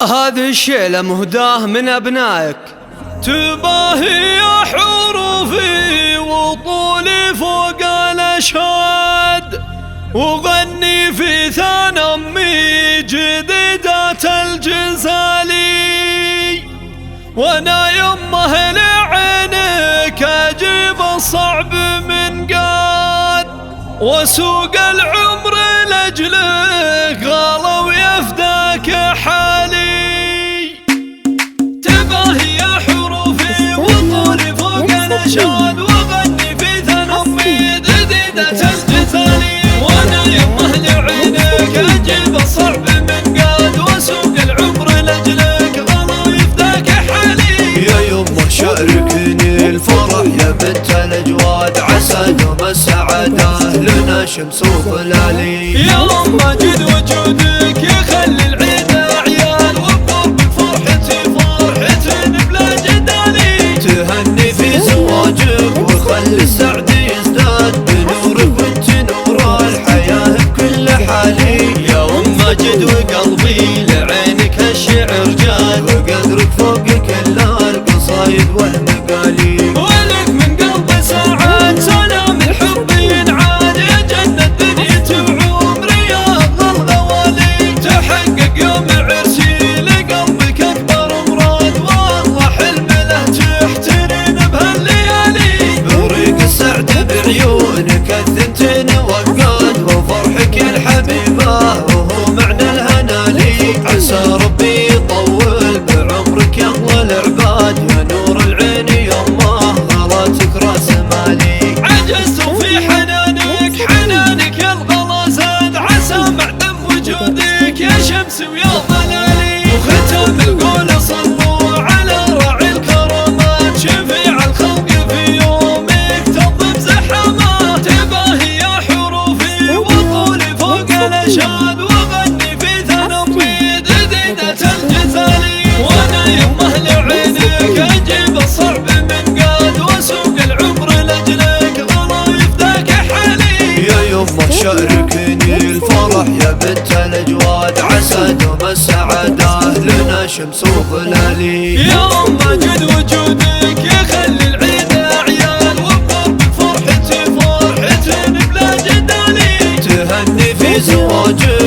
هذه الشيلة مهداه من أبنائك، تباهي حروفي وطولي فوق الأشهاد، وغني في ثان أمي جديدة الجزالي، وانا يمه لعينك اجيب الصعب من قاد، وسوق العمر لاجلك غالى ويفداك حالي. تباهي حروفي وطولي فوق الاشهاد، وغني في ثان امي جديدة الجزالي، وانا يمه لعينك اجيب الصعب من قاد، وسوق العمر لاجلك غالى ويفداك حالي. يا يمه شاركني الفرح يا بنت الاجواد، عسى دوم السعاده لنا شمس وظلالي. يا ماجد وجودك يخلي العيد اعياد، وبقربك فرحتي فرحة بلا جدالي. تهني في زواجك وخلي السعد يزداد، بنورك وانت نور الحياه بكل حالي. يا ماجد وقلبي لعينك الشعر جاد، وقدرك فوق كل القصايد والمقالي. ولك من قلبي ساعات سلام الحب ينعاد، يا جنة دنيتي وعمري يا أغلى الغوالي. تحقق يوم عرسي لقلبك أكبر مراد، والله حلم له تحترين بهالليالي. بريق السعد بعيونك الثنتين وقاد، وفرحك الحبيبة وهو معنى الهنا لي. عسى ربي يطول بعمرك يا أغلى العباد، يا نور العين يمه غلاتك راس مالي. عجزت في حنانك يا الغلا زاد، عسى معدن وجودك يا شمس ويا ظلالي. وختم القول صلوا على راعي الكرامات، شفيع الخلق في يومك تضب زحمات. تباهي يا حروفي وطولي فوق الاشهاد، وغني في ثان امي جديدة الجزالي، وانا يمه لعينك اجيب الصعب من قاد، وسوق العمر لاجلك غلا يفداك حالي. يا يمه شاركني الفرح يا بنت الاجواد، عسى دوم السعاده لنا شمس وظلالي. يا ماجد وجودك يخلي العيد اعياد، وبقربك فرحتي فرحة بلا جدالي. تهني في زواجك